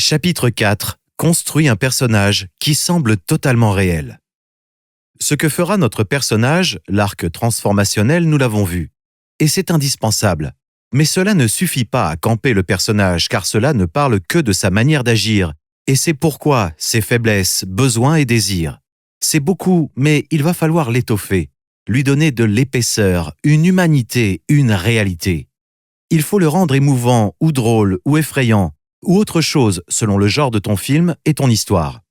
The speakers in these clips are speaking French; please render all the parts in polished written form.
Chapitre 4. Construit un personnage qui semble totalement réel. Ce que fera notre personnage, l'arc transformationnel, nous l'avons vu. Et c'est indispensable. Mais cela ne suffit pas à camper le personnage car cela ne parle que de sa manière d'agir. Et c'est pourquoi ses faiblesses, besoins et désirs. C'est beaucoup, mais il va falloir l'étoffer, lui donner de l'épaisseur, une humanité, une réalité. Il faut le rendre émouvant ou drôle ou effrayant, ou autre chose selon le genre de ton film et ton histoire.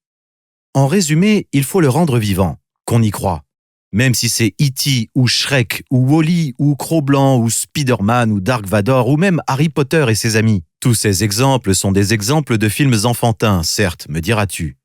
En résumé, il faut le rendre vivant, qu'on y croit. Même si c'est E.T. ou Shrek ou Wall-E ou Cro-Blanc ou Spider-Man ou Dark Vador ou même Harry Potter et ses amis. Tous ces exemples sont des exemples de films enfantins, certes, me diras-tu.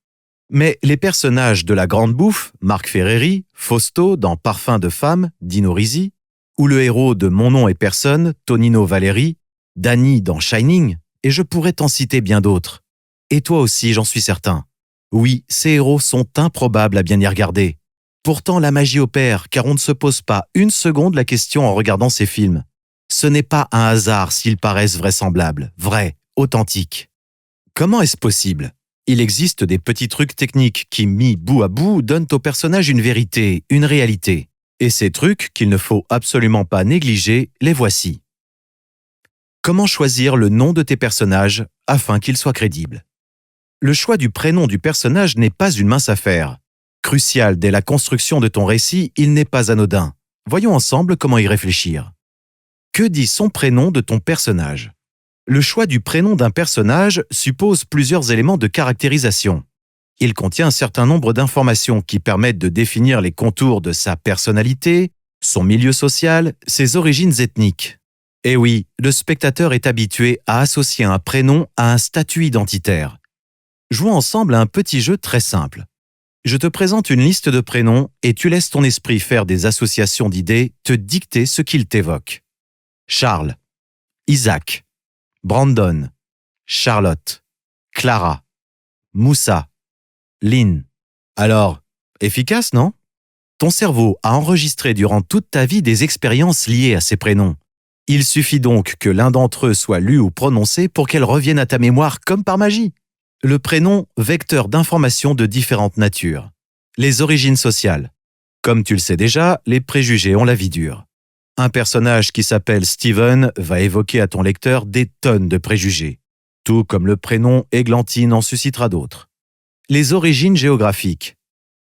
Mais les personnages de La Grande Bouffe, Marc Ferreri, Fausto dans Parfum de femme, Dino Risi, ou le héros de Mon nom est personne, Tonino Valeri, Danny dans Shining, et je pourrais t'en citer bien d'autres. Et toi aussi, j'en suis certain. Oui, ces héros sont improbables à bien y regarder. Pourtant, la magie opère, car on ne se pose pas une seconde la question en regardant ces films. Ce n'est pas un hasard s'ils paraissent vraisemblables, vrais, authentiques. Comment est-ce possible ? Il existe des petits trucs techniques qui, mis bout à bout, donnent au personnage une vérité, une réalité. Et ces trucs, qu'il ne faut absolument pas négliger, les voici. Comment choisir le nom de tes personnages afin qu'ils soient crédibles ? Le choix du prénom du personnage n'est pas une mince affaire. Crucial dès la construction de ton récit, il n'est pas anodin. Voyons ensemble comment y réfléchir. Que dit son prénom de ton personnage ? Le choix du prénom d'un personnage suppose plusieurs éléments de caractérisation. Il contient un certain nombre d'informations qui permettent de définir les contours de sa personnalité, son milieu social, ses origines ethniques. Et oui, le spectateur est habitué à associer un prénom à un statut identitaire. Jouons ensemble à un petit jeu très simple. Je te présente une liste de prénoms et tu laisses ton esprit faire des associations d'idées, te dicter ce qu'il t'évoque. Charles, Isaac, Brandon, Charlotte, Clara, Moussa, Lynn. Alors, efficace, non ? Ton cerveau a enregistré durant toute ta vie des expériences liées à ces prénoms. Il suffit donc que l'un d'entre eux soit lu ou prononcé pour qu'elles reviennent à ta mémoire comme par magie. Le prénom, vecteur d'informations de différentes natures. Les origines sociales. Comme tu le sais déjà, les préjugés ont la vie dure. Un personnage qui s'appelle Steven va évoquer à ton lecteur des tonnes de préjugés, tout comme le prénom Églantine en suscitera d'autres. Les origines géographiques.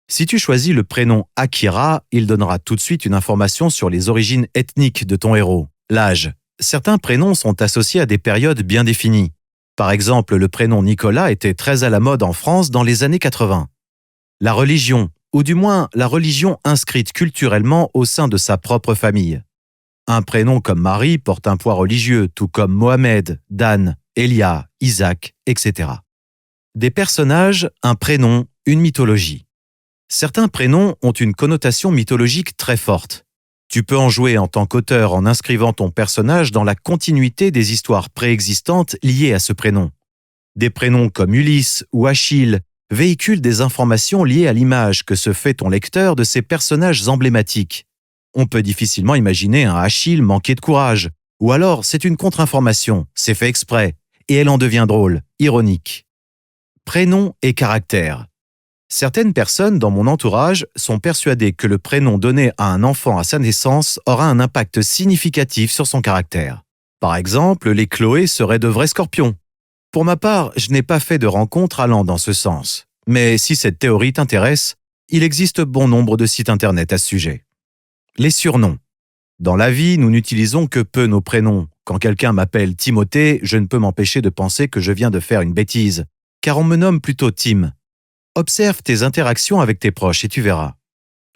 Si tu choisis le prénom Akira, il donnera tout de suite une information sur les origines ethniques de ton héros. L'âge. Certains prénoms sont associés à des périodes bien définies. Par exemple, le prénom Nicolas était très à la mode en France dans les années 80. La religion, ou du moins la religion inscrite culturellement au sein de sa propre famille. Un prénom comme Marie porte un poids religieux, tout comme Mohamed, Dan, Elia, Isaac, etc. Des personnages, un prénom, une mythologie. Certains prénoms ont une connotation mythologique très forte. Tu peux en jouer en tant qu'auteur en inscrivant ton personnage dans la continuité des histoires préexistantes liées à ce prénom. Des prénoms comme Ulysse ou Achille véhiculent des informations liées à l'image que se fait ton lecteur de ces personnages emblématiques. On peut difficilement imaginer un Achille manqué de courage, ou alors c'est une contre-information, c'est fait exprès, et elle en devient drôle, ironique. Prénom et caractère. Certaines personnes dans mon entourage sont persuadées que le prénom donné à un enfant à sa naissance aura un impact significatif sur son caractère. Par exemple, les Chloé seraient de vrais scorpions. Pour ma part, je n'ai pas fait de rencontre allant dans ce sens. Mais si cette théorie t'intéresse, il existe bon nombre de sites internet à ce sujet. Les surnoms. Dans la vie, nous n'utilisons que peu nos prénoms. Quand quelqu'un m'appelle Timothée, je ne peux m'empêcher de penser que je viens de faire une bêtise, car on me nomme plutôt Tim. Observe tes interactions avec tes proches et tu verras.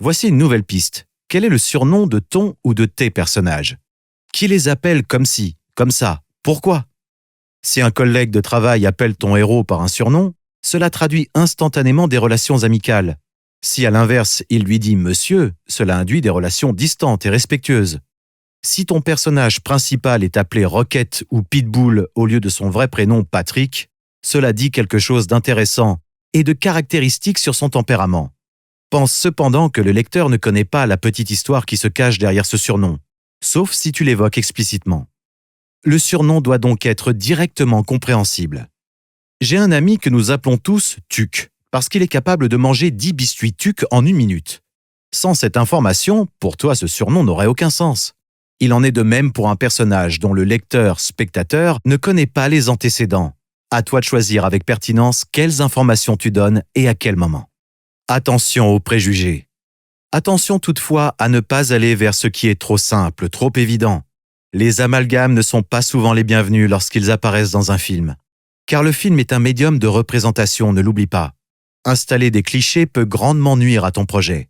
Voici une nouvelle piste. Quel est le surnom de ton ou de tes personnages ? Qui les appelle comme ci, comme ça ? Pourquoi ? Si un collègue de travail appelle ton héros par un surnom, cela traduit instantanément des relations amicales. Si à l'inverse, il lui dit « monsieur », cela induit des relations distantes et respectueuses. Si ton personnage principal est appelé Rocket ou Pitbull au lieu de son vrai prénom Patrick, cela dit quelque chose d'intéressant et de caractéristiques sur son tempérament. Pense cependant que le lecteur ne connaît pas la petite histoire qui se cache derrière ce surnom, sauf si tu l'évoques explicitement. Le surnom doit donc être directement compréhensible. J'ai un ami que nous appelons tous Tuc, parce qu'il est capable de manger 10 biscuits Tuc en 1 minute. Sans cette information, pour toi ce surnom n'aurait aucun sens. Il en est de même pour un personnage dont le lecteur-spectateur ne connaît pas les antécédents. À toi de choisir avec pertinence quelles informations tu donnes et à quel moment. Attention aux préjugés. Attention toutefois à ne pas aller vers ce qui est trop simple, trop évident. Les amalgames ne sont pas souvent les bienvenus lorsqu'ils apparaissent dans un film. Car le film est un médium de représentation, ne l'oublie pas. Installer des clichés peut grandement nuire à ton projet.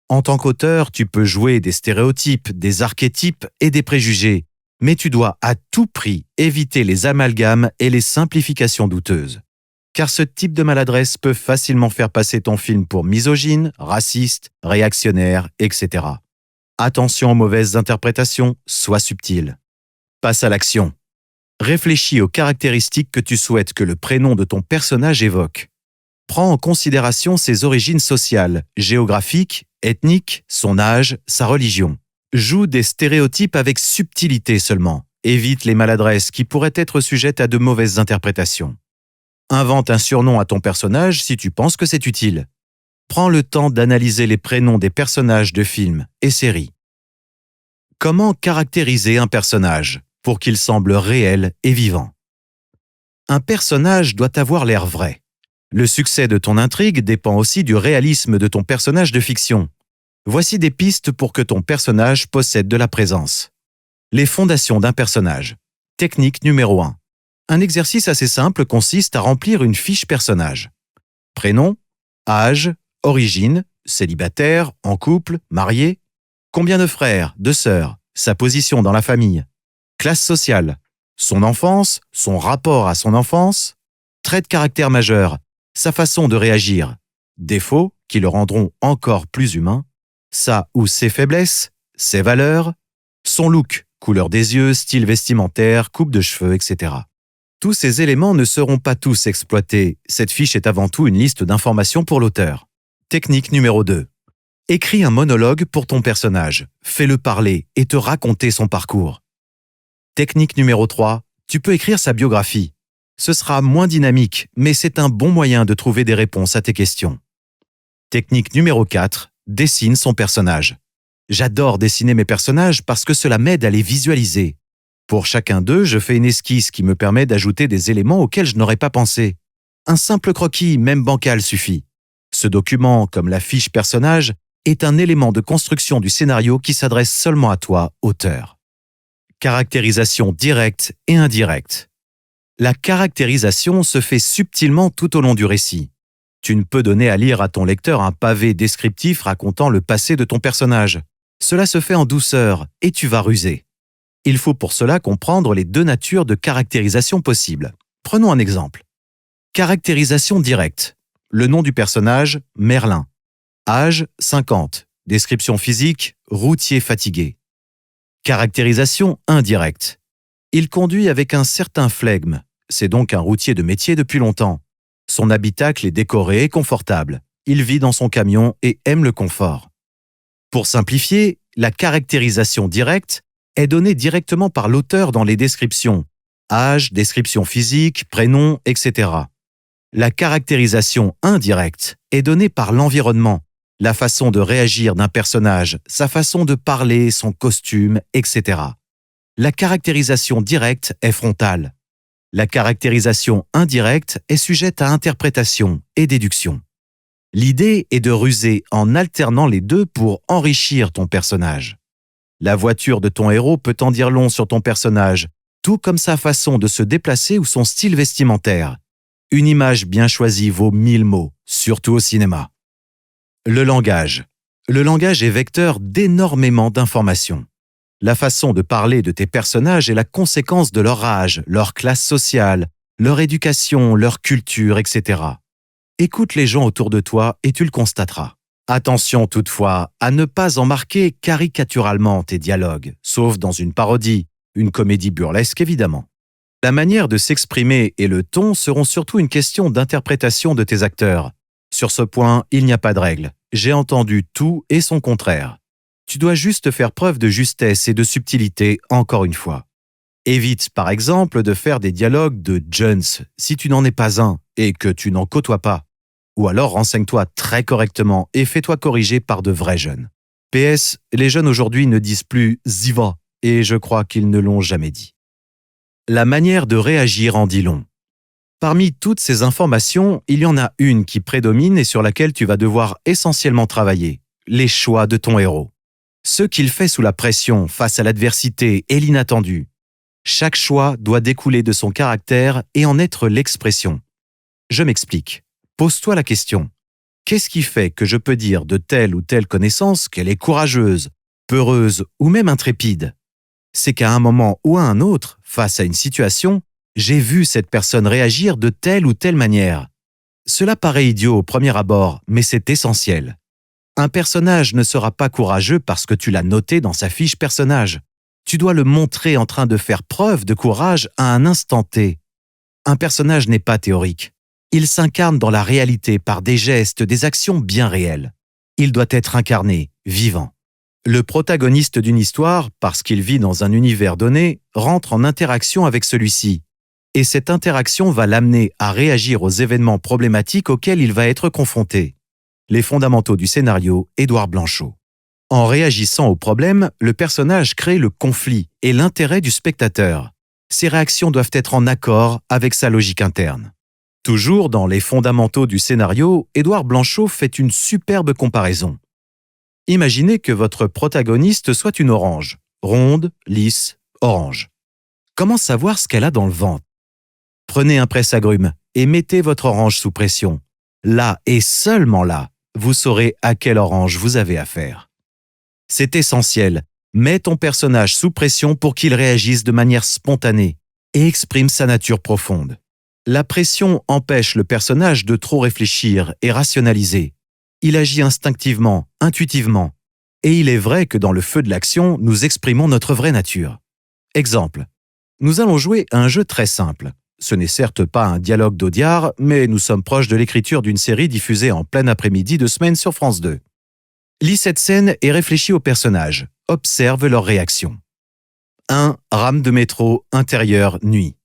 En tant qu'auteur, tu peux jouer des stéréotypes, des archétypes et des préjugés, mais tu dois à tout prix éviter les amalgames et les simplifications douteuses. Car ce type de maladresse peut facilement faire passer ton film pour misogyne, raciste, réactionnaire, etc. Attention aux mauvaises interprétations, sois subtil. Passe à l'action. Réfléchis aux caractéristiques que tu souhaites que le prénom de ton personnage évoque. Prends en considération ses origines sociales, géographiques, ethniques, son âge, sa religion. Joue des stéréotypes avec subtilité seulement. Évite les maladresses qui pourraient être sujettes à de mauvaises interprétations. Invente un surnom à ton personnage si tu penses que c'est utile. Prends le temps d'analyser les prénoms des personnages de films et séries. Comment caractériser un personnage pour qu'il semble réel et vivant? Un personnage doit avoir l'air vrai. Le succès de ton intrigue dépend aussi du réalisme de ton personnage de fiction. Voici des pistes pour que ton personnage possède de la présence. Les fondations d'un personnage. Technique numéro 1. Un exercice assez simple consiste à remplir une fiche personnage. Prénom, âge, origine, célibataire, en couple, marié, combien de frères, de sœurs, sa position dans la famille, classe sociale, son enfance, son rapport à son enfance, traits de caractère majeurs, sa façon de réagir, défauts qui le rendront encore plus humain, sa ou ses faiblesses, ses valeurs, son look, couleur des yeux, style vestimentaire, coupe de cheveux, etc. Tous ces éléments ne seront pas tous exploités. Cette fiche est avant tout une liste d'informations pour l'auteur. Technique numéro 2. Écris un monologue pour ton personnage. Fais-le parler et te raconter son parcours. Technique numéro 3. Tu peux écrire sa biographie. Ce sera moins dynamique, mais c'est un bon moyen de trouver des réponses à tes questions. Technique numéro 4. Dessine son personnage. J'adore dessiner mes personnages parce que cela m'aide à les visualiser. Pour chacun d'eux, je fais une esquisse qui me permet d'ajouter des éléments auxquels je n'aurais pas pensé. Un simple croquis, même bancal, suffit. Ce document, comme la fiche personnage, est un élément de construction du scénario qui s'adresse seulement à toi, auteur. Caractérisation directe et indirecte. La caractérisation se fait subtilement tout au long du récit. Tu ne peux donner à lire à ton lecteur un pavé descriptif racontant le passé de ton personnage. Cela se fait en douceur et tu vas ruser. Il faut pour cela comprendre les deux natures de caractérisation possibles. Prenons un exemple. Caractérisation directe. Le nom du personnage, Merlin. Âge, 50. Description physique, routier fatigué. Caractérisation indirecte. Il conduit avec un certain flegme. C'est donc un routier de métier depuis longtemps. Son habitacle est décoré et confortable. Il vit dans son camion et aime le confort. Pour simplifier, la caractérisation directe est donnée directement par l'auteur dans les descriptions. Âge, description physique, prénom, etc. La caractérisation indirecte est donnée par l'environnement, la façon de réagir d'un personnage, sa façon de parler, son costume, etc. La caractérisation directe est frontale. La caractérisation indirecte est sujette à interprétation et déduction. L'idée est de ruser en alternant les deux pour enrichir ton personnage. La voiture de ton héros peut en dire long sur ton personnage, tout comme sa façon de se déplacer ou son style vestimentaire. Une image bien choisie vaut 1000 mots, surtout au cinéma. Le langage. Le langage est vecteur d'énormément d'informations. La façon de parler de tes personnages est la conséquence de leur âge, leur classe sociale, leur éducation, leur culture, etc. Écoute les gens autour de toi et tu le constateras. Attention toutefois à ne pas en marquer caricaturalement tes dialogues, sauf dans une parodie, une comédie burlesque évidemment. La manière de s'exprimer et le ton seront surtout une question d'interprétation de tes acteurs. Sur ce point, il n'y a pas de règle. J'ai entendu tout et son contraire. Tu dois juste faire preuve de justesse et de subtilité encore une fois. Évite par exemple de faire des dialogues de jeunes si tu n'en es pas un et que tu n'en côtoies pas. Ou alors renseigne-toi très correctement et fais-toi corriger par de vrais jeunes. PS, les jeunes aujourd'hui ne disent plus « ziva » et je crois qu'ils ne l'ont jamais dit. La manière de réagir en dit long. Parmi toutes ces informations, il y en a une qui prédomine et sur laquelle tu vas devoir essentiellement travailler, les choix de ton héros. Ce qu'il fait sous la pression, face à l'adversité et l'inattendu. Chaque choix doit découler de son caractère et en être l'expression. Je m'explique. Pose-toi la question. Qu'est-ce qui fait que je peux dire de telle ou telle connaissance qu'elle est courageuse, peureuse ou même intrépide? C'est qu'à un moment ou à un autre, face à une situation, j'ai vu cette personne réagir de telle ou telle manière. Cela paraît idiot au premier abord, mais c'est essentiel. Un personnage ne sera pas courageux parce que tu l'as noté dans sa fiche personnage. Tu dois le montrer en train de faire preuve de courage à un instant T. Un personnage n'est pas théorique. Il s'incarne dans la réalité par des gestes, des actions bien réelles. Il doit être incarné, vivant. Le protagoniste d'une histoire, parce qu'il vit dans un univers donné, rentre en interaction avec celui-ci. Et cette interaction va l'amener à réagir aux événements problématiques auxquels il va être confronté. Les fondamentaux du scénario, Édouard Blanchot. En réagissant au problème, le personnage crée le conflit et l'intérêt du spectateur. Ses réactions doivent être en accord avec sa logique interne. Toujours dans les fondamentaux du scénario, Édouard Blanchot fait une superbe comparaison. Imaginez que votre protagoniste soit une orange, ronde, lisse, orange. Comment savoir ce qu'elle a dans le ventre? Prenez un presse-agrumes et mettez votre orange sous pression. Là et seulement là, vous saurez à quelle orange vous avez affaire. C'est essentiel. Mets ton personnage sous pression pour qu'il réagisse de manière spontanée et exprime sa nature profonde. La pression empêche le personnage de trop réfléchir et rationaliser. Il agit instinctivement, intuitivement. Et il est vrai que dans le feu de l'action, nous exprimons notre vraie nature. Exemple. Nous allons jouer à un jeu très simple. Ce n'est certes pas un dialogue d'Audiard, mais nous sommes proches de l'écriture d'une série diffusée en plein après-midi de semaine sur France 2. Lis cette scène et réfléchis aux personnages. Observe leurs réactions. 1. Rame de métro, intérieur, nuit.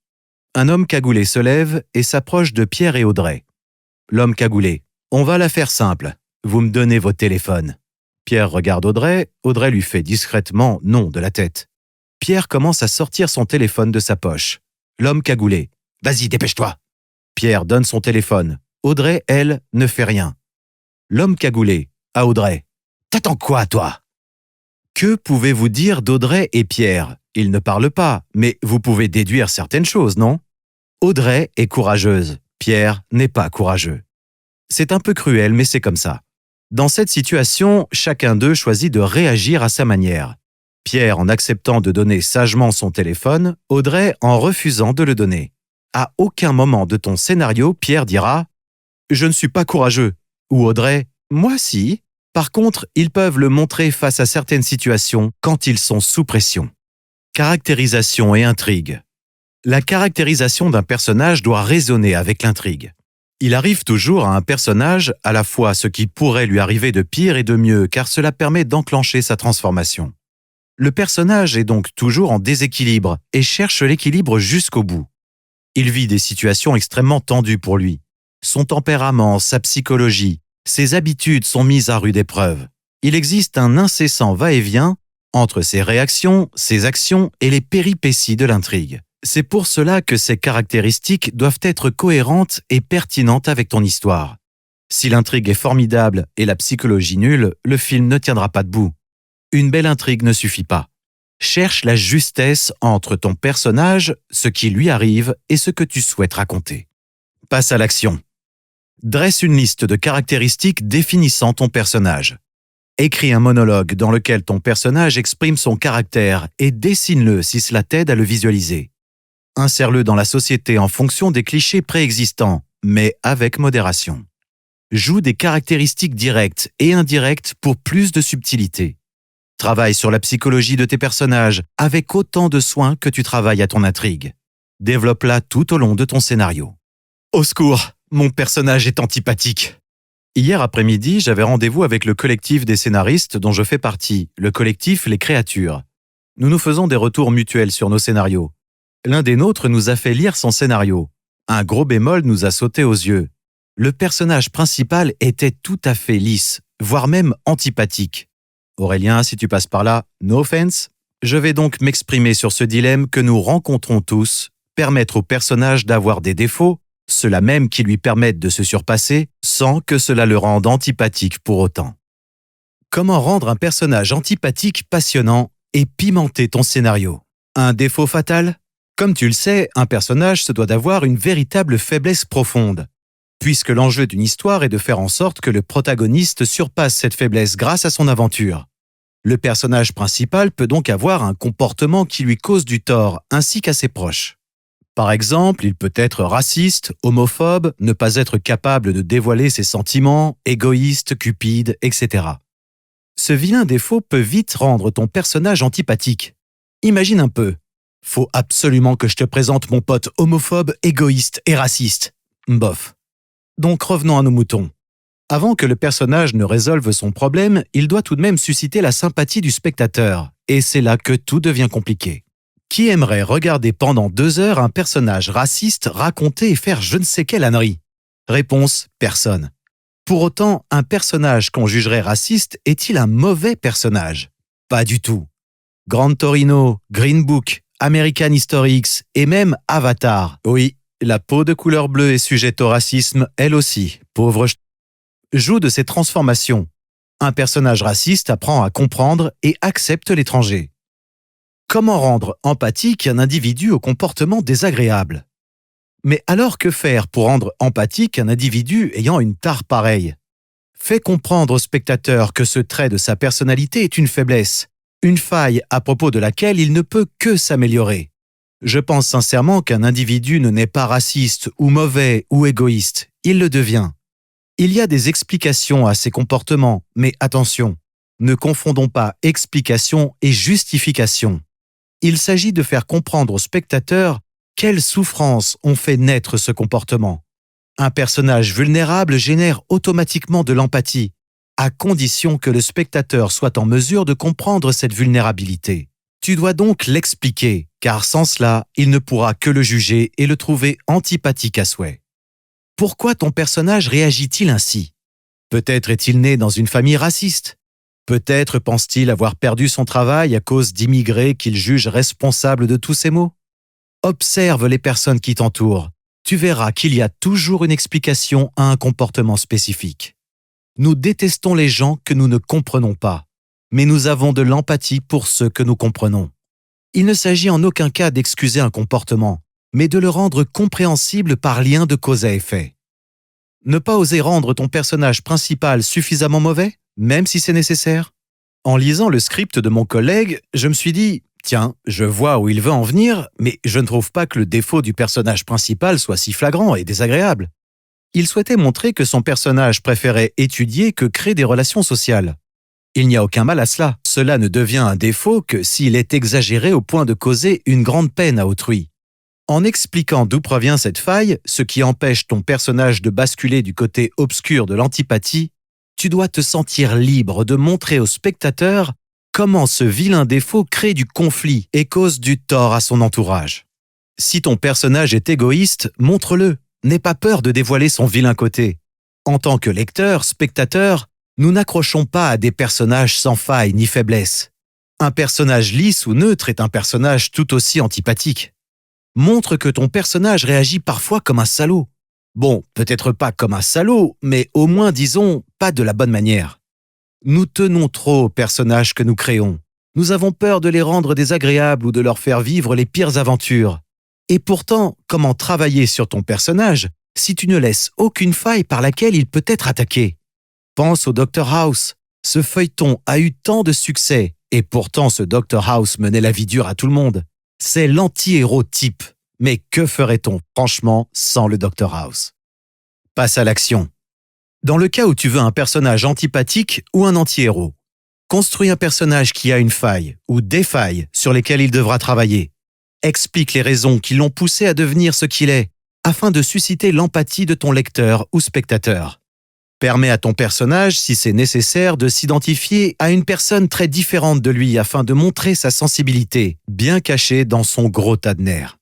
Un homme cagoulé se lève et s'approche de Pierre et Audrey. L'homme cagoulé. On va la faire simple. Vous me donnez vos téléphones. Pierre regarde Audrey. Audrey lui fait discrètement non de la tête. Pierre commence à sortir son téléphone de sa poche. L'homme cagoulé. Vas-y, dépêche-toi. Pierre donne son téléphone. Audrey, elle, ne fait rien. L'homme cagoulé. À Audrey. T'attends quoi, toi? Que pouvez-vous dire d'Audrey et Pierre? Ils ne parlent pas, mais vous pouvez déduire certaines choses, non? Audrey est courageuse. Pierre n'est pas courageux. C'est un peu cruel, mais c'est comme ça. Dans cette situation, chacun d'eux choisit de réagir à sa manière. Pierre en acceptant de donner sagement son téléphone, Audrey en refusant de le donner. À aucun moment de ton scénario, Pierre dira « Je ne suis pas courageux » ou Audrey « Moi si ». Par contre, ils peuvent le montrer face à certaines situations quand ils sont sous pression. Caractérisation et intrigue. La caractérisation d'un personnage doit résonner avec l'intrigue. Il arrive toujours à un personnage à la fois ce qui pourrait lui arriver de pire et de mieux car cela permet d'enclencher sa transformation. Le personnage est donc toujours en déséquilibre et cherche l'équilibre jusqu'au bout. Il vit des situations extrêmement tendues pour lui. Son tempérament, sa psychologie, ses habitudes sont mises à rude épreuve. Il existe un incessant va-et-vient entre ses réactions, ses actions et les péripéties de l'intrigue. C'est pour cela que ces caractéristiques doivent être cohérentes et pertinentes avec ton histoire. Si l'intrigue est formidable et la psychologie nulle, le film ne tiendra pas debout. Une belle intrigue ne suffit pas. Cherche la justesse entre ton personnage, ce qui lui arrive et ce que tu souhaites raconter. Passe à l'action. Dresse une liste de caractéristiques définissant ton personnage. Écris un monologue dans lequel ton personnage exprime son caractère et dessine-le si cela t'aide à le visualiser. Insère-le dans la société en fonction des clichés préexistants, mais avec modération. Joue des caractéristiques directes et indirectes pour plus de subtilité. Travaille sur la psychologie de tes personnages avec autant de soin que tu travailles à ton intrigue. Développe-la tout au long de ton scénario. Au secours, mon personnage est antipathique. Hier après-midi, j'avais rendez-vous avec le collectif des scénaristes dont je fais partie, le collectif Les Créatures. Nous nous faisons des retours mutuels sur nos scénarios. L'un des nôtres nous a fait lire son scénario. Un gros bémol nous a sauté aux yeux. Le personnage principal était tout à fait lisse, voire même antipathique. Aurélien, si tu passes par là, no offense. Je vais donc m'exprimer sur ce dilemme que nous rencontrons tous, permettre au personnage d'avoir des défauts, ceux-là même qui lui permettent de se surpasser, sans que cela le rende antipathique pour autant. Comment rendre un personnage antipathique passionnant et pimenter ton scénario? Un défaut fatal? Comme tu le sais, un personnage se doit d'avoir une véritable faiblesse profonde, puisque l'enjeu d'une histoire est de faire en sorte que le protagoniste surpasse cette faiblesse grâce à son aventure. Le personnage principal peut donc avoir un comportement qui lui cause du tort, ainsi qu'à ses proches. Par exemple, il peut être raciste, homophobe, ne pas être capable de dévoiler ses sentiments, égoïste, cupide, etc. Ce vilain défaut peut vite rendre ton personnage antipathique. Imagine un peu. Faut absolument que je te présente mon pote homophobe, égoïste et raciste. Bof. Donc revenons à nos moutons. Avant que le personnage ne résolve son problème, il doit tout de même susciter la sympathie du spectateur. Et c'est là que tout devient compliqué. Qui aimerait regarder pendant 2 heures un personnage raciste raconter et faire je ne sais quelle ânerie? Réponse, personne. Pour autant, un personnage qu'on jugerait raciste est-il un mauvais personnage? Pas du tout. Gran Torino, Green Book, American History X et même Avatar. Oui, la peau de couleur bleue est sujette au racisme, elle aussi, pauvre joue de ces transformations. Un personnage raciste apprend à comprendre et accepte l'étranger. Comment rendre empathique un individu au comportement désagréable? Mais alors que faire pour rendre empathique un individu ayant une tare pareille? Fais comprendre au spectateur que ce trait de sa personnalité est une faiblesse, une faille à propos de laquelle il ne peut que s'améliorer. Je pense sincèrement qu'un individu ne naît pas raciste ou mauvais ou égoïste, il le devient. Il y a des explications à ses comportements, mais attention, ne confondons pas explication et justification. Il s'agit de faire comprendre au spectateur quelles souffrances ont fait naître ce comportement. Un personnage vulnérable génère automatiquement de l'empathie, à condition que le spectateur soit en mesure de comprendre cette vulnérabilité. Tu dois donc l'expliquer, car sans cela, il ne pourra que le juger et le trouver antipathique à souhait. Pourquoi ton personnage réagit-il ainsi? Peut-être est-il né dans une famille raciste. Peut-être pense-t-il avoir perdu son travail à cause d'immigrés qu'il juge responsables de tous ces maux. Observe les personnes qui t'entourent. Tu verras qu'il y a toujours une explication à un comportement spécifique. Nous détestons les gens que nous ne comprenons pas, mais nous avons de l'empathie pour ceux que nous comprenons. Il ne s'agit en aucun cas d'excuser un comportement, mais de le rendre compréhensible par lien de cause à effet. Ne pas oser rendre ton personnage principal suffisamment mauvais, même si c'est nécessaire? En lisant le script de mon collègue, je me suis dit « Tiens, je vois où il veut en venir, mais je ne trouve pas que le défaut du personnage principal soit si flagrant et désagréable. » Il souhaitait montrer que son personnage préférait étudier que créer des relations sociales. Il n'y a aucun mal à cela. Cela ne devient un défaut que s'il est exagéré au point de causer une grande peine à autrui. En expliquant d'où provient cette faille, ce qui empêche ton personnage de basculer du côté obscur de l'antipathie, tu dois te sentir libre de montrer au spectateur comment ce vilain défaut crée du conflit et cause du tort à son entourage. Si ton personnage est égoïste, montre-le. N'aie pas peur de dévoiler son vilain côté. En tant que lecteur, spectateur, nous n'accrochons pas à des personnages sans faille ni faiblesse. Un personnage lisse ou neutre est un personnage tout aussi antipathique. Montre que ton personnage réagit parfois comme un salaud. Bon, peut-être pas comme un salaud, mais au moins, disons, pas de la bonne manière. Nous tenons trop aux personnages que nous créons. Nous avons peur de les rendre désagréables ou de leur faire vivre les pires aventures. Et pourtant, comment travailler sur ton personnage si tu ne laisses aucune faille par laquelle il peut être attaqué? Pense au Dr House. Ce feuilleton a eu tant de succès, et pourtant ce Dr House menait la vie dure à tout le monde. C'est l'anti-héros type. Mais que ferait-on, franchement, sans le Dr House? Passe à l'action. Dans le cas où tu veux un personnage antipathique ou un anti-héros, construis un personnage qui a une faille ou des failles sur lesquelles il devra travailler. Explique les raisons qui l'ont poussé à devenir ce qu'il est, afin de susciter l'empathie de ton lecteur ou spectateur. Permets à ton personnage, si c'est nécessaire, de s'identifier à une personne très différente de lui afin de montrer sa sensibilité, bien cachée dans son gros tas de nerfs.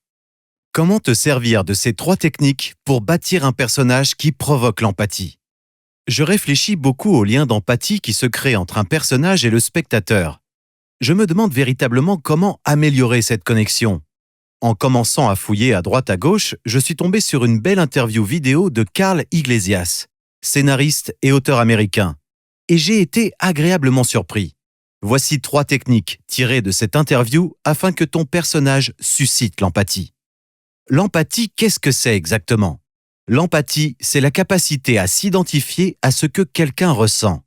Comment te servir de ces 3 techniques pour bâtir un personnage qui provoque l'empathie? Je réfléchis beaucoup au lien d'empathie qui se crée entre un personnage et le spectateur. Je me demande véritablement comment améliorer cette connexion. En commençant à fouiller à droite à gauche, je suis tombé sur une belle interview vidéo de Carl Iglesias, scénariste et auteur américain. Et j'ai été agréablement surpris. Voici 3 techniques tirées de cette interview afin que ton personnage suscite l'empathie. L'empathie, qu'est-ce que c'est exactement? L'empathie, c'est la capacité à s'identifier à ce que quelqu'un ressent.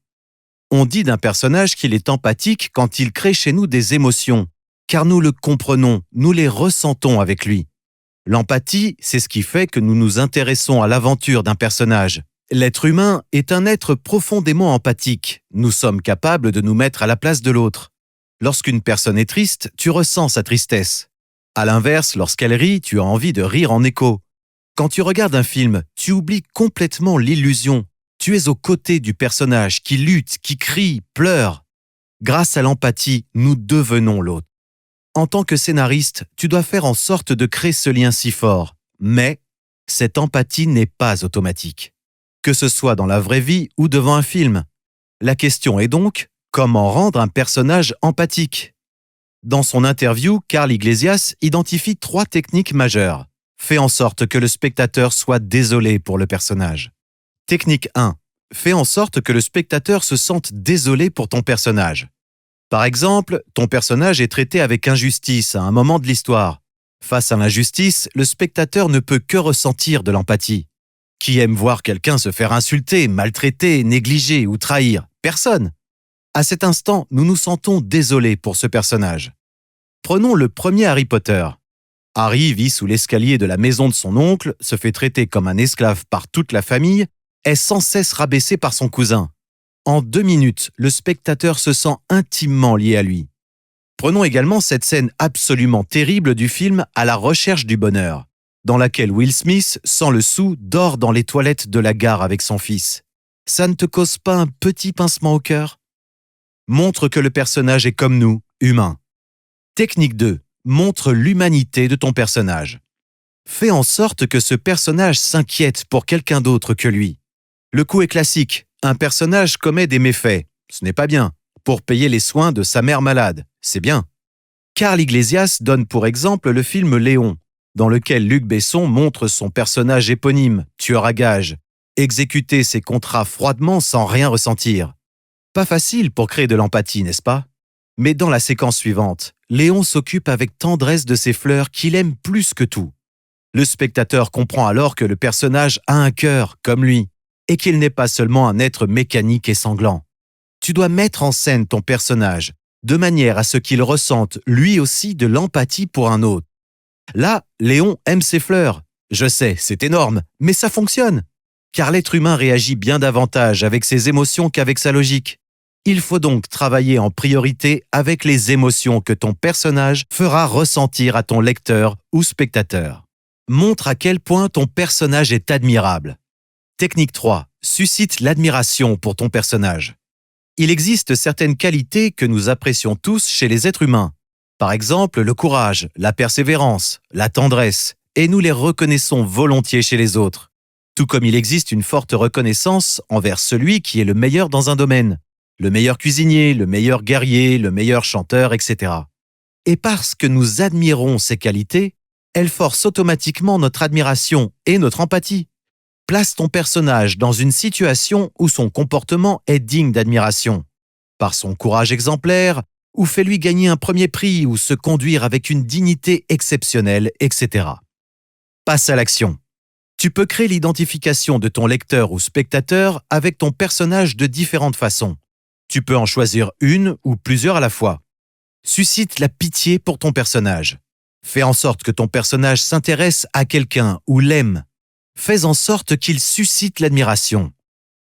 On dit d'un personnage qu'il est empathique quand il crée chez nous des émotions, car nous le comprenons, nous les ressentons avec lui. L'empathie, c'est ce qui fait que nous nous intéressons à l'aventure d'un personnage. L'être humain est un être profondément empathique. Nous sommes capables de nous mettre à la place de l'autre. Lorsqu'une personne est triste, tu ressens sa tristesse. À l'inverse, lorsqu'elle rit, tu as envie de rire en écho. Quand tu regardes un film, tu oublies complètement l'illusion. Tu es aux côtés du personnage qui lutte, qui crie, pleure. Grâce à l'empathie, nous devenons l'autre. En tant que scénariste, tu dois faire en sorte de créer ce lien si fort. Mais cette empathie n'est pas automatique. Que ce soit dans la vraie vie ou devant un film. La question est donc, comment rendre un personnage empathique? Dans son interview, Carl Iglesias identifie 3 techniques majeures. Fais en sorte que le spectateur soit désolé pour le personnage. Technique 1. Fais en sorte que le spectateur se sente désolé pour ton personnage. Par exemple, ton personnage est traité avec injustice à un moment de l'histoire. Face à l'injustice, le spectateur ne peut que ressentir de l'empathie. Qui aime voir quelqu'un se faire insulter, maltraiter, négliger ou trahir? Personne. À cet instant, nous nous sentons désolés pour ce personnage. Prenons le premier Harry Potter. Harry vit sous l'escalier de la maison de son oncle, se fait traiter comme un esclave par toute la famille, est sans cesse rabaissé par son cousin. En 2 minutes, le spectateur se sent intimement lié à lui. Prenons également cette scène absolument terrible du film À la recherche du bonheur, dans laquelle Will Smith, sans le sou, dort dans les toilettes de la gare avec son fils. Ça ne te cause pas un petit pincement au cœur? Montre que le personnage est comme nous, humain. Technique 2. Montre l'humanité de ton personnage. Fais en sorte que ce personnage s'inquiète pour quelqu'un d'autre que lui. Le coup est classique. Un personnage commet des méfaits. Ce n'est pas bien. Pour payer les soins de sa mère malade. C'est bien. Carl Iglesias donne pour exemple le film Léon, dans lequel Luc Besson montre son personnage éponyme, tueur à gages, exécuter ses contrats froidement sans rien ressentir. Pas facile pour créer de l'empathie, n'est-ce pas? Mais dans la séquence suivante, Léon s'occupe avec tendresse de ses fleurs qu'il aime plus que tout. Le spectateur comprend alors que le personnage a un cœur, comme lui, et qu'il n'est pas seulement un être mécanique et sanglant. Tu dois mettre en scène ton personnage, de manière à ce qu'il ressente lui aussi de l'empathie pour un autre. Là, Léon aime ses fleurs. Je sais, c'est énorme, mais ça fonctionne. Car l'être humain réagit bien davantage avec ses émotions qu'avec sa logique. Il faut donc travailler en priorité avec les émotions que ton personnage fera ressentir à ton lecteur ou spectateur. Montre à quel point ton personnage est admirable. Technique 3. Suscite l'admiration pour ton personnage. Il existe certaines qualités que nous apprécions tous chez les êtres humains. Par exemple, le courage, la persévérance, la tendresse, et nous les reconnaissons volontiers chez les autres. Tout comme il existe une forte reconnaissance envers celui qui est le meilleur dans un domaine. Le meilleur cuisinier, le meilleur guerrier, le meilleur chanteur, etc. Et parce que nous admirons ces qualités, elles forcent automatiquement notre admiration et notre empathie. Place ton personnage dans une situation où son comportement est digne d'admiration. Par son courage exemplaire, ou fais-lui gagner un premier prix ou se conduire avec une dignité exceptionnelle, etc. Passe à l'action. Tu peux créer l'identification de ton lecteur ou spectateur avec ton personnage de différentes façons. Tu peux en choisir une ou plusieurs à la fois. Suscite la pitié pour ton personnage. Fais en sorte que ton personnage s'intéresse à quelqu'un ou l'aime. Fais en sorte qu'il suscite l'admiration.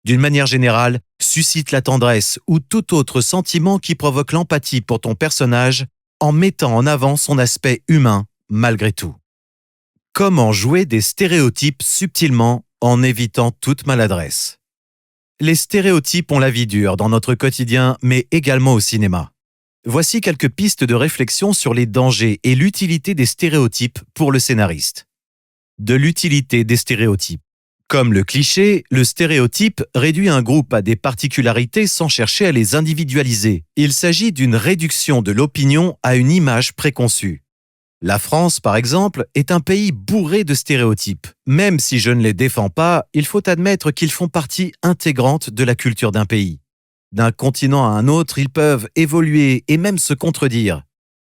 D'une manière générale, suscite la tendresse ou tout autre sentiment qui provoque l'empathie pour ton personnage en mettant en avant son aspect humain malgré tout. Comment jouer des stéréotypes subtilement en évitant toute maladresse? Les stéréotypes ont la vie dure dans notre quotidien, mais également au cinéma. Voici quelques pistes de réflexion sur les dangers et l'utilité des stéréotypes pour le scénariste. De l'utilité des stéréotypes. Comme le cliché, le stéréotype réduit un groupe à des particularités sans chercher à les individualiser. Il s'agit d'une réduction de l'opinion à une image préconçue. La France, par exemple, est un pays bourré de stéréotypes. Même si je ne les défends pas, il faut admettre qu'ils font partie intégrante de la culture d'un pays. D'un continent à un autre, ils peuvent évoluer et même se contredire.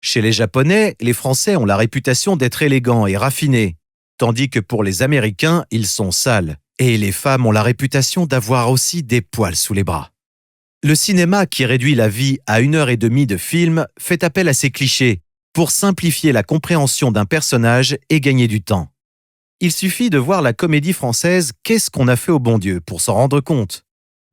Chez les Japonais, les Français ont la réputation d'être élégants et raffinés, tandis que pour les Américains, ils sont sales. Et les femmes ont la réputation d'avoir aussi des poils sous les bras. Le cinéma, qui réduit la vie à 1 heure et demie de film, fait appel à ces clichés pour simplifier la compréhension d'un personnage et gagner du temps. Il suffit de voir la comédie française « Qu'est-ce qu'on a fait au bon Dieu ?» pour s'en rendre compte.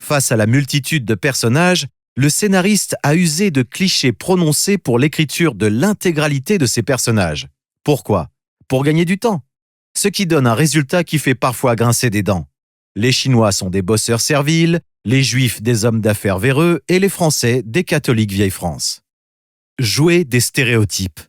Face à la multitude de personnages, le scénariste a usé de clichés prononcés pour l'écriture de l'intégralité de ses personnages. Pourquoi ? Pour gagner du temps. Ce qui donne un résultat qui fait parfois grincer des dents. Les Chinois sont des bosseurs serviles, les Juifs des hommes d'affaires véreux et les Français des catholiques vieille France. Jouer des stéréotypes.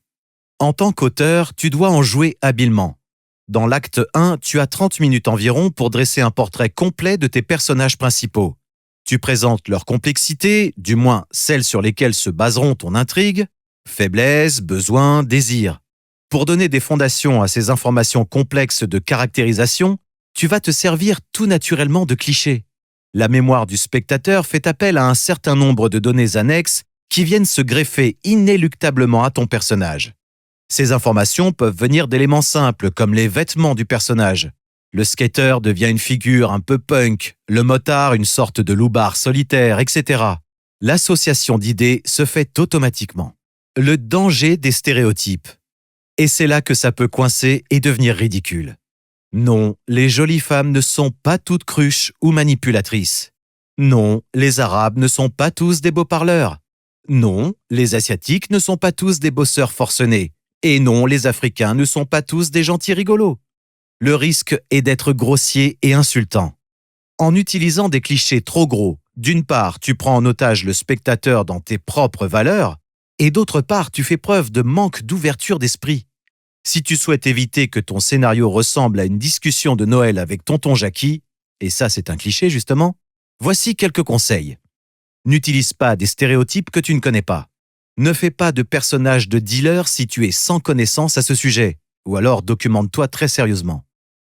En tant qu'auteur, tu dois en jouer habilement. Dans l'acte 1, tu as 30 minutes environ pour dresser un portrait complet de tes personnages principaux. Tu présentes leur complexité, du moins celles sur lesquelles se baseront ton intrigue, faiblesses, besoins, désirs. Pour donner des fondations à ces informations complexes de caractérisation, tu vas te servir tout naturellement de clichés. La mémoire du spectateur fait appel à un certain nombre de données annexes qui viennent se greffer inéluctablement à ton personnage. Ces informations peuvent venir d'éléments simples comme les vêtements du personnage. Le skater devient une figure un peu punk, le motard une sorte de loupard solitaire, etc. L'association d'idées se fait automatiquement. Le danger des stéréotypes. Et c'est là que ça peut coincer et devenir ridicule. Non, les jolies femmes ne sont pas toutes cruches ou manipulatrices. Non, les Arabes ne sont pas tous des beaux parleurs. Non, les Asiatiques ne sont pas tous des bosseurs forcenés. Et non, les Africains ne sont pas tous des gentils rigolos. Le risque est d'être grossier et insultant. En utilisant des clichés trop gros, d'une part, tu prends en otage le spectateur dans tes propres valeurs, et d'autre part, tu fais preuve de manque d'ouverture d'esprit. Si tu souhaites éviter que ton scénario ressemble à une discussion de Noël avec tonton Jackie, et ça c'est un cliché justement, voici quelques conseils. N'utilise pas des stéréotypes que tu ne connais pas. Ne fais pas de personnage de dealer si tu es sans connaissance à ce sujet, ou alors documente-toi très sérieusement.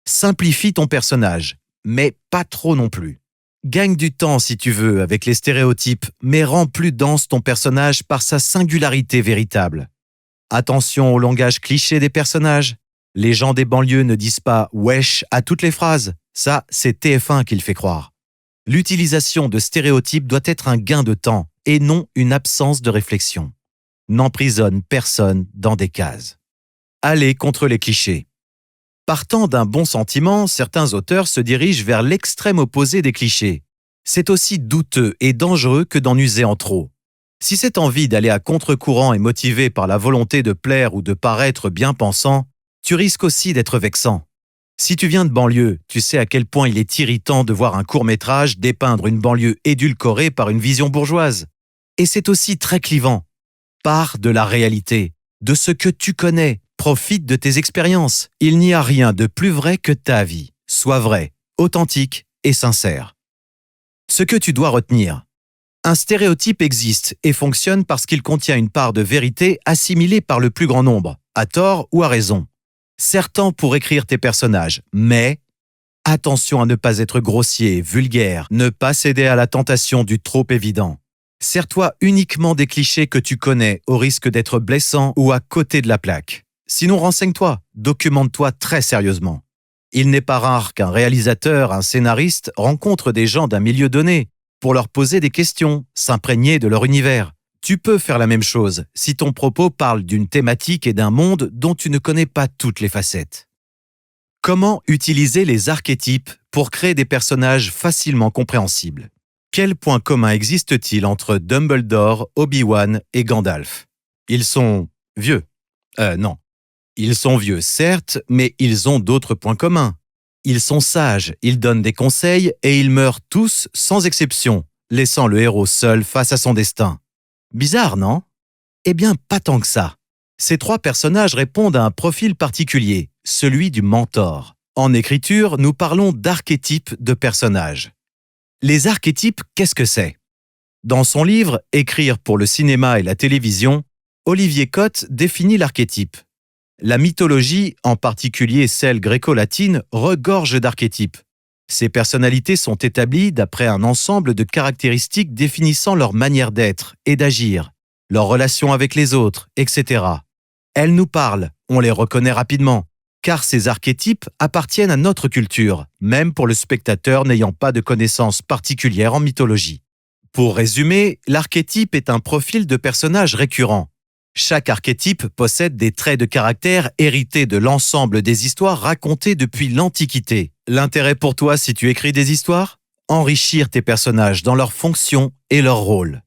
Simplifie ton personnage, mais pas trop non plus. Gagne du temps si tu veux avec les stéréotypes, mais rends plus dense ton personnage par sa singularité véritable. Attention au langage cliché des personnages. Les gens des banlieues ne disent pas « wesh » à toutes les phrases. Ça, c'est TF1 qui le fait croire. L'utilisation de stéréotypes doit être un gain de temps et non une absence de réflexion. N'emprisonne personne dans des cases. Allez contre les clichés. Partant d'un bon sentiment, certains auteurs se dirigent vers l'extrême opposé des clichés. C'est aussi douteux et dangereux que d'en user en trop. Si cette envie d'aller à contre-courant est motivée par la volonté de plaire ou de paraître bien pensant, tu risques aussi d'être vexant. Si tu viens de banlieue, tu sais à quel point il est irritant de voir un court-métrage dépeindre une banlieue édulcorée par une vision bourgeoise. Et c'est aussi très clivant. Pars de la réalité, de ce que tu connais, profite de tes expériences. Il n'y a rien de plus vrai que ta vie. Sois vrai, authentique et sincère. Ce que tu dois retenir. Un stéréotype existe et fonctionne parce qu'il contient une part de vérité assimilée par le plus grand nombre, à tort ou à raison. Certes pour écrire tes personnages, mais attention à ne pas être grossier, vulgaire, ne pas céder à la tentation du trop évident. Sers-toi uniquement des clichés que tu connais au risque d'être blessant ou à côté de la plaque. Sinon renseigne-toi, documente-toi très sérieusement. Il n'est pas rare qu'un réalisateur, un scénariste rencontre des gens d'un milieu donné pour leur poser des questions, s'imprégner de leur univers. Tu peux faire la même chose si ton propos parle d'une thématique et d'un monde dont tu ne connais pas toutes les facettes. Comment utiliser les archétypes pour créer des personnages facilement compréhensibles ? Quel point commun existe-t-il entre Dumbledore, Obi-Wan et Gandalf ? Ils sont vieux. Non. Ils sont vieux, certes, mais ils ont d'autres points communs. Ils sont sages, ils donnent des conseils et ils meurent tous sans exception, laissant le héros seul face à son destin. Bizarre, non ? Eh bien, pas tant que ça. Ces trois personnages répondent à un profil particulier, celui du mentor. En écriture, nous parlons d'archétypes de personnages. Les archétypes, qu'est-ce que c'est? Dans son livre « Écrire pour le cinéma et la télévision », Olivier Cotte définit l'archétype. La mythologie, en particulier celle gréco-latine, regorge d'archétypes. Ces personnalités sont établies d'après un ensemble de caractéristiques définissant leur manière d'être et d'agir, leurs relations avec les autres, etc. Elles nous parlent, on les reconnaît rapidement, car ces archétypes appartiennent à notre culture, même pour le spectateur n'ayant pas de connaissances particulières en mythologie. Pour résumer, l'archétype est un profil de personnage récurrent. Chaque archétype possède des traits de caractère hérités de l'ensemble des histoires racontées depuis l'Antiquité. L'intérêt pour toi si tu écris des histoires? Enrichir tes personnages dans leurs fonctions et leurs rôles.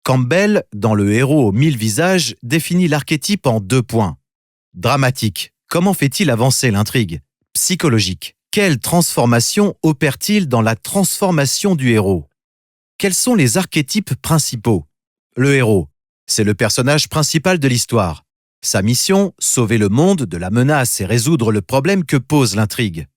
Campbell, dans Le héros aux 1000 visages, définit l'archétype en 2 points. Dramatique. Comment fait-il avancer l'intrigue? Psychologique. Quelle transformation opère-t-il dans la transformation du héros? Quels sont les archétypes principaux? Le héros. C'est le personnage principal de l'histoire. Sa mission, sauver le monde de la menace et résoudre le problème que pose l'intrigue.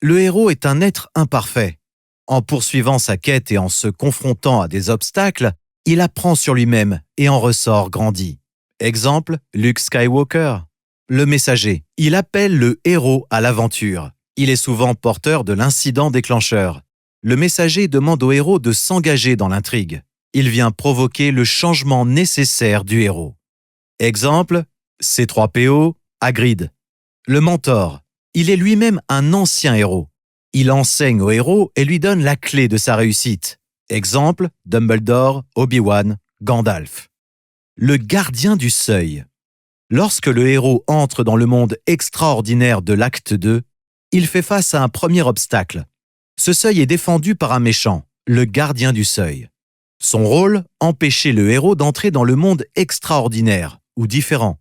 Le héros est un être imparfait. En poursuivant sa quête et en se confrontant à des obstacles, il apprend sur lui-même et en ressort grandi. Exemple, Luke Skywalker. Le messager. Il appelle le héros à l'aventure. Il est souvent porteur de l'incident déclencheur. Le messager demande au héros de s'engager dans l'intrigue. Il vient provoquer le changement nécessaire du héros. Exemple, C3PO, Hagrid. Le mentor. Il est lui-même un ancien héros. Il enseigne au héros et lui donne la clé de sa réussite. Exemple, Dumbledore, Obi-Wan, Gandalf. Le gardien du seuil. Lorsque le héros entre dans le monde extraordinaire de l'acte 2, il fait face à un premier obstacle. Ce seuil est défendu par un méchant, le gardien du seuil. Son rôle, empêcher le héros d'entrer dans le monde extraordinaire ou différent.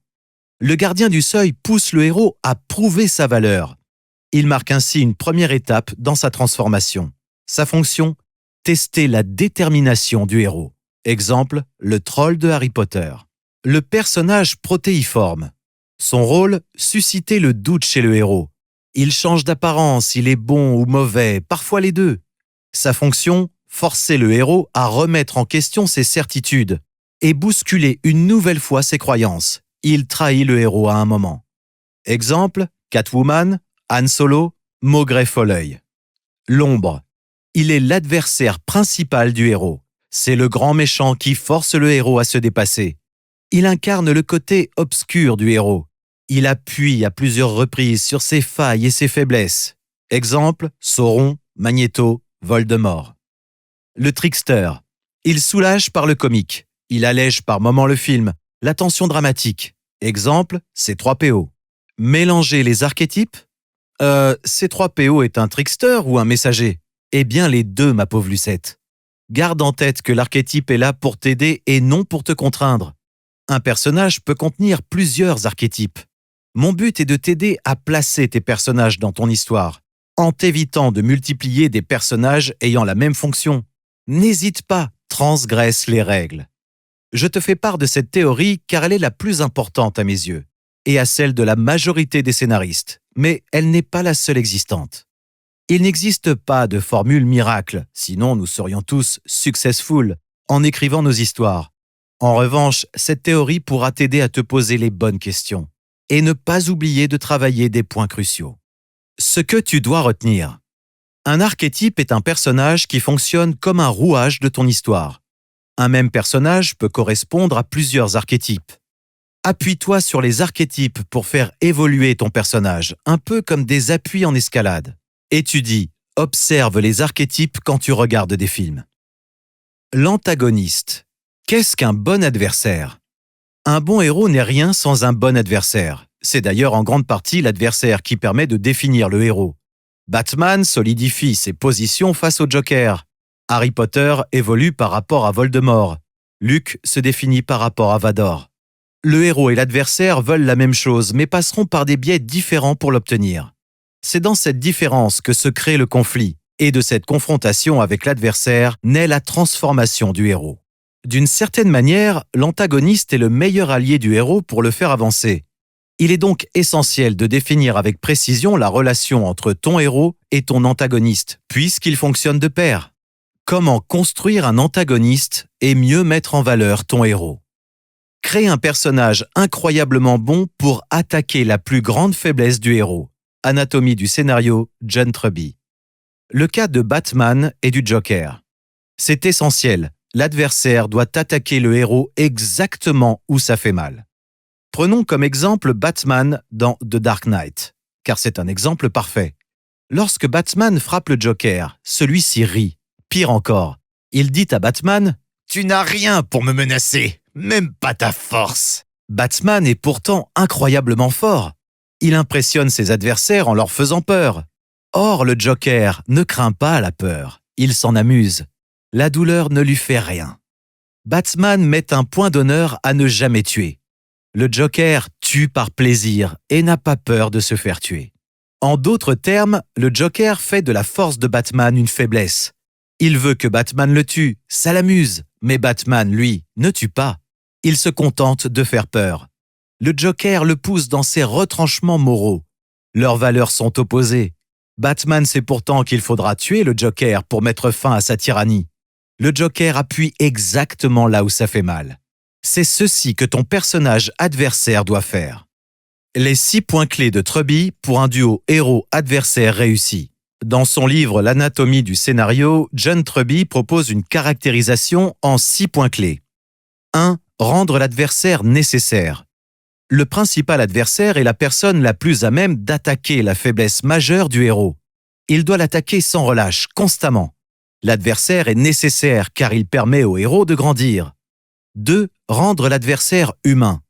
Le gardien du seuil pousse le héros à prouver sa valeur. Il marque ainsi une première étape dans sa transformation. Sa fonction, tester la détermination du héros. Exemple, le troll de Harry Potter. Le personnage protéiforme. Son rôle, susciter le doute chez le héros. Il change d'apparence, il est bon ou mauvais, parfois les deux. Sa fonction, forcer le héros à remettre en question ses certitudes et bousculer une nouvelle fois ses croyances. Il trahit le héros à un moment. Exemple, Catwoman, Han Solo, Maugrey Folleuil. L'ombre. Il est l'adversaire principal du héros. C'est le grand méchant qui force le héros à se dépasser. Il incarne le côté obscur du héros. Il appuie à plusieurs reprises sur ses failles et ses faiblesses. Exemple, Sauron, Magnéto, Voldemort. Le trickster. Il soulage par le comique. Il allège par moments le film, la tension dramatique. Exemple, C3PO. Mélanger les archétypes? C3PO est un trickster ou un messager? Eh bien les deux, ma pauvre Lucette. Garde en tête que l'archétype est là pour t'aider et non pour te contraindre. Un personnage peut contenir plusieurs archétypes. Mon but est de t'aider à placer tes personnages dans ton histoire, en t'évitant de multiplier des personnages ayant la même fonction. N'hésite pas, transgresse les règles. Je te fais part de cette théorie car elle est la plus importante à mes yeux, et à celle de la majorité des scénaristes, mais elle n'est pas la seule existante. Il n'existe pas de formule miracle, sinon nous serions tous successful en écrivant nos histoires. En revanche, cette théorie pourra t'aider à te poser les bonnes questions et ne pas oublier de travailler des points cruciaux. Ce que tu dois retenir. Un archétype est un personnage qui fonctionne comme un rouage de ton histoire. Un même personnage peut correspondre à plusieurs archétypes. Appuie-toi sur les archétypes pour faire évoluer ton personnage, un peu comme des appuis en escalade. Étudie, observe les archétypes quand tu regardes des films. L'antagoniste. Qu'est-ce qu'un bon adversaire? Un bon héros n'est rien sans un bon adversaire. C'est d'ailleurs en grande partie l'adversaire qui permet de définir le héros. Batman solidifie ses positions face au Joker. Harry Potter évolue par rapport à Voldemort. Luke se définit par rapport à Vador. Le héros et l'adversaire veulent la même chose, mais passeront par des biais différents pour l'obtenir. C'est dans cette différence que se crée le conflit, et de cette confrontation avec l'adversaire naît la transformation du héros. D'une certaine manière, l'antagoniste est le meilleur allié du héros pour le faire avancer. Il est donc essentiel de définir avec précision la relation entre ton héros et ton antagoniste, puisqu'ils fonctionnent de pair. Comment construire un antagoniste et mieux mettre en valeur ton héros? Crée un personnage incroyablement bon pour attaquer la plus grande faiblesse du héros. Anatomie du scénario, John Truby. Le cas de Batman et du Joker. C'est essentiel, l'adversaire doit attaquer le héros exactement où ça fait mal. Prenons comme exemple Batman dans The Dark Knight, car c'est un exemple parfait. Lorsque Batman frappe le Joker, celui-ci rit. Pire encore, il dit à Batman « Tu n'as rien pour me menacer, même pas ta force !» Batman est pourtant incroyablement fort. Il impressionne ses adversaires en leur faisant peur. Or, le Joker ne craint pas la peur, il s'en amuse. La douleur ne lui fait rien. Batman met un point d'honneur à ne jamais tuer. Le Joker tue par plaisir et n'a pas peur de se faire tuer. En d'autres termes, le Joker fait de la force de Batman une faiblesse. Il veut que Batman le tue, ça l'amuse, mais Batman, lui, ne tue pas. Il se contente de faire peur. Le Joker le pousse dans ses retranchements moraux. Leurs valeurs sont opposées. Batman sait pourtant qu'il faudra tuer le Joker pour mettre fin à sa tyrannie. Le Joker appuie exactement là où ça fait mal. C'est ceci que ton personnage adversaire doit faire. Les 6 points clés de Truby pour un duo héros-adversaire réussi. Dans son livre L'anatomie du scénario, John Truby propose une caractérisation en 6 points clés. 1. Rendre l'adversaire nécessaire. Le principal adversaire est la personne la plus à même d'attaquer la faiblesse majeure du héros. Il doit l'attaquer sans relâche, constamment. L'adversaire est nécessaire car il permet au héros de grandir. 2. Rendre l'adversaire humain.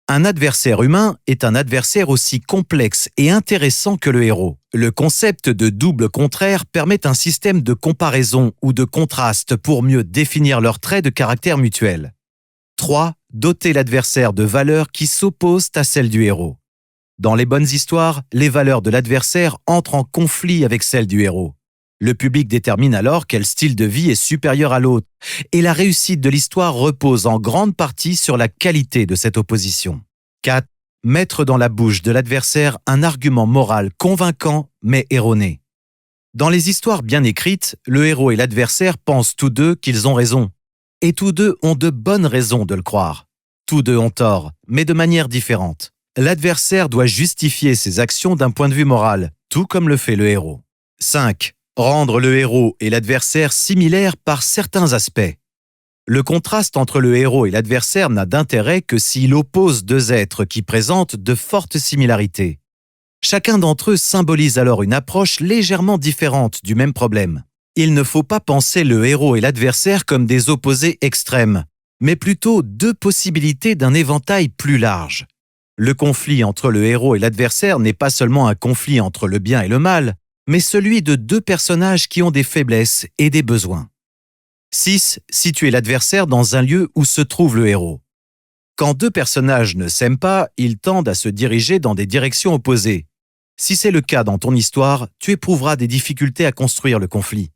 Un adversaire humain est un adversaire aussi complexe et intéressant que le héros. Le concept de double contraire permet un système de comparaison ou de contraste pour mieux définir leurs traits de caractère mutuels. 3. Doter l'adversaire de valeurs qui s'opposent à celles du héros. Dans les bonnes histoires, les valeurs de l'adversaire entrent en conflit avec celles du héros. Le public détermine alors quel style de vie est supérieur à l'autre, et la réussite de l'histoire repose en grande partie sur la qualité de cette opposition. 4. Mettre dans la bouche de l'adversaire un argument moral convaincant mais erroné. Dans les histoires bien écrites, le héros et l'adversaire pensent tous deux qu'ils ont raison. Et tous deux ont de bonnes raisons de le croire. Tous deux ont tort, mais de manière différente. L'adversaire doit justifier ses actions d'un point de vue moral, tout comme le fait le héros. 5. Rendre le héros et l'adversaire similaires par certains aspects. Le contraste entre le héros et l'adversaire n'a d'intérêt que s'il oppose deux êtres qui présentent de fortes similarités. Chacun d'entre eux symbolise alors une approche légèrement différente du même problème. Il ne faut pas penser le héros et l'adversaire comme des opposés extrêmes, mais plutôt deux possibilités d'un éventail plus large. Le conflit entre le héros et l'adversaire n'est pas seulement un conflit entre le bien et le mal, mais celui de deux personnages qui ont des faiblesses et des besoins. 6. Situer l'adversaire dans un lieu où se trouve le héros. Quand deux personnages ne s'aiment pas, ils tendent à se diriger dans des directions opposées. Si c'est le cas dans ton histoire, tu éprouveras des difficultés à construire le conflit.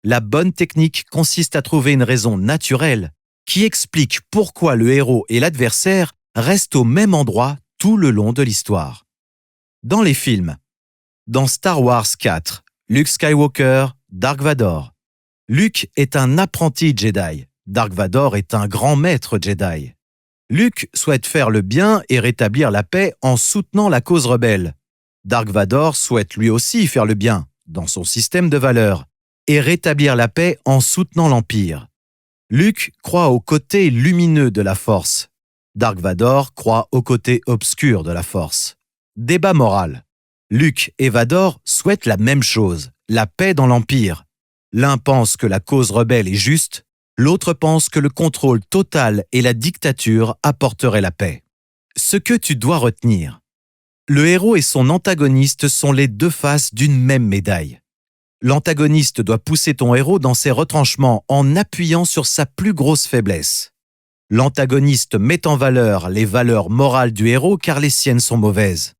La bonne technique consiste à trouver une raison naturelle qui explique pourquoi le héros et l'adversaire restent au même endroit tout le long de l'histoire. Dans les films, dans Star Wars 4, Luke Skywalker, Dark Vador. Luke est un apprenti Jedi. Dark Vador est un grand maître Jedi. Luke souhaite faire le bien et rétablir la paix en soutenant la cause rebelle. Dark Vador souhaite lui aussi faire le bien, dans son système de valeurs, et rétablir la paix en soutenant l'Empire. Luke croit au côté lumineux de la Force. Dark Vador croit au côté obscur de la Force. Débat moral. Luke et Vador souhaitent la même chose, la paix dans l'Empire. L'un pense que la cause rebelle est juste, l'autre pense que le contrôle total et la dictature apporteraient la paix. Ce que tu dois retenir. Le héros et son antagoniste sont les deux faces d'une même médaille. L'antagoniste doit pousser ton héros dans ses retranchements en appuyant sur sa plus grosse faiblesse. L'antagoniste met en valeur les valeurs morales du héros car les siennes sont mauvaises.